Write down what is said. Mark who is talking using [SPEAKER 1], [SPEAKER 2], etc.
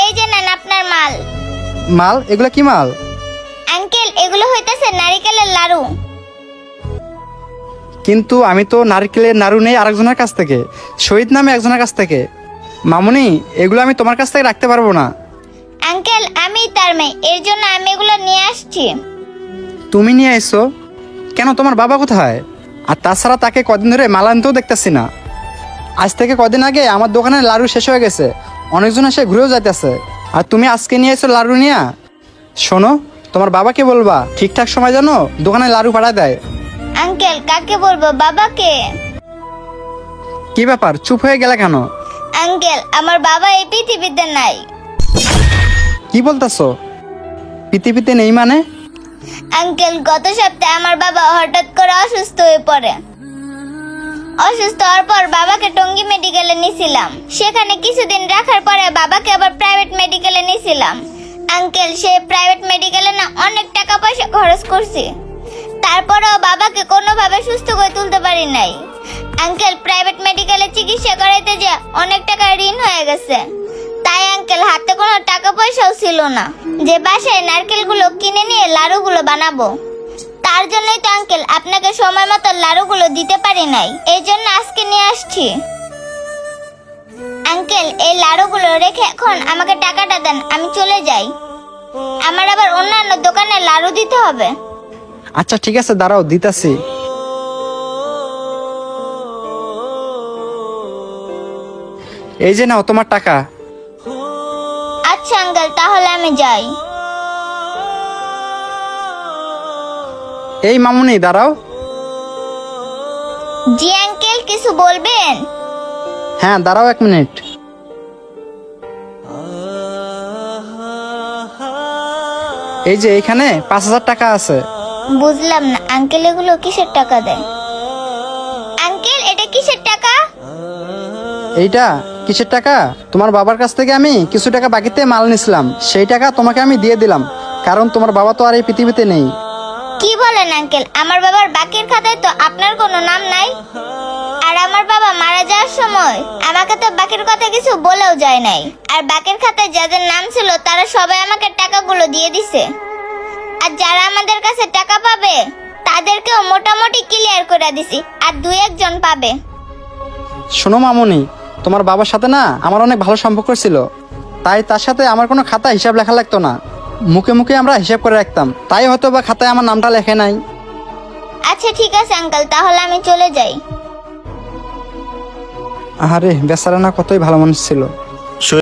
[SPEAKER 1] এই যে নেন আপনার মাল।
[SPEAKER 2] মাল? এগুলো কি মাল?
[SPEAKER 1] আঙ্কেল এগুলো হইতাছে নারিকেলের লাড়ু।
[SPEAKER 2] কিন্তু আমি তো নারকেলের নাড়ু নেই আরেকজনের কাছ থেকে, শহীদ নামে একজনের কাছ থেকে। মামুনি, এগুলো আমি তোমার কাছ থেকে রাখতে পারবো না।
[SPEAKER 1] আঙ্কেল আমি তার মেয়ে, এর জন্য আমি এগুলো নিয়ে আসছি।
[SPEAKER 2] তুমি নিয়ে এসো? কেন, তোমার বাবা কোথায়? আর তাছাড়া তাকে কদিন ধরে মাল আনতেও দেখতেছি না। আজ থেকে কদিন আগে আমার দোকানের লাড়ু শেষ হয়ে গেছে, অনেকজন এসে ঘুরেও যাইতেছে, আর তুমি আজকে নিয়ে এসো লাড়ু নিয়ে। শোনো, তোমার বাবাকে বলবা ঠিকঠাক সময় যেন দোকানে লাড়ু পাঠায় দেয়।
[SPEAKER 1] আঙ্কেল কাকে বলবো, বাবাকে?
[SPEAKER 2] কি ব্যাপার, চুপ হয়ে গেলে কেন?
[SPEAKER 1] আঙ্কেল আমার বাবা এই পৃথিবীতে নাই।
[SPEAKER 2] কি বলতেছো? পৃথিবীতে নেই মানে?
[SPEAKER 1] আঙ্কেল গত সপ্তাহে আমার বাবা হঠাৎ করে অসুস্থ হয়ে পড়ে। অসুস্থ হওয়ার পর বাবাকে টঙ্গী মেডিকেলে নিয়েছিলাম। সেখানে কিছুদিন রাখার পরে বাবাকে আবার প্রাইভেট মেডিকেলে নিয়েছিলাম। আঙ্কেল সে প্রাইভেট মেডিকেলে না অনেক টাকা পয়সা খরচ করছি, তারপরেও বাবাকে কোনোভাবে সুস্থ করে তুলতে পারি নাই। আঙ্কেল প্রাইভেট মেডিকেলে চিকিৎসা করাইতে যে অনেক টাকা ঋণ হয়ে গেছে, তাই আঙ্কেল হাতে কোনো টাকা পয়সাও ছিল না যে বাসায় নারকেলগুলো কিনে নিয়ে লাড়ুগুলো বানাবো। তার জন্যই তো আঙ্কেল আপনাকে সময় মতো লাড়ুগুলো দিতে পারি নাই, এই জন্য আজকে নিয়ে আসছি। আঙ্কেল এই লাড়ুগুলো রেখে এখন আমাকে টাকাটা দেন, আমি চলে যাই। আমার আবার অন্যান্য দোকানে লাড়ু দিতে হবে।
[SPEAKER 2] আচ্ছা ঠিক আছে, দাঁড়াও দিতাছি। এই যে নাও তোমার টাকা।
[SPEAKER 1] আচ্ছা আঙ্কেল তাহলে আমি যাই।
[SPEAKER 2] এই মামুনি দাঁড়াও।
[SPEAKER 1] জি আঙ্কেল কিছু বলবেন?
[SPEAKER 2] হ্যাঁ দাঁড়াও 1 মিনিট। এই যে এখানে 5,000 টাকা আছে।
[SPEAKER 1] বুঝলাম না আঙ্কেল এগুলো কিসের টাকা দেয়? আঙ্কেল এটা কিসের টাকা?
[SPEAKER 2] এইটা কিসের টাকা? তোমার বাবার কাছ থেকে আমি কিছু টাকা বাকিতে মাল নিছিলাম, সেই টাকা তোমাকে আমি দিয়ে দিলাম, কারণ তোমার বাবা তো আর এই পৃথিবীতে নেই।
[SPEAKER 1] কি বলেন আঙ্কেল, আমার বাবার বাকির খাতায় তো আপনার কোনো নাম নাই। আর আমার বাবা মারা যাওয়ার সময় আমাকে তো বাকির কথা কিছু বলেও যায় নাই। আর বাকির খাতায় যাদের নাম ছিল তারা সবাই আমাকে টাকাগুলো দিয়ে দিছে। আর যারা আমাদের কাছে টাকা পাবে তাদেরকেও মোটামুটি ক্লিয়ার করে দিছি, আর 2-1 জন পাবে।
[SPEAKER 2] শোনো মামুনি, তোমার বাবার সাথে না আমার অনেক ভালো সম্পর্ক ছিল, তাই তার সাথে আমার কোনো খাতা হিসাব লেখা লাগতো না, মুখে মুখে আমরা হিসাব করে রাখতাম, তাই হয়তো বা খাতায় আমার নামটা লেখে নাই।
[SPEAKER 1] আচ্ছা ঠিক আছে আঙ্কেল তাহলে আমি চলে যাই।
[SPEAKER 2] আরে বেচারা না কতই ভালো মানুষ ছিল।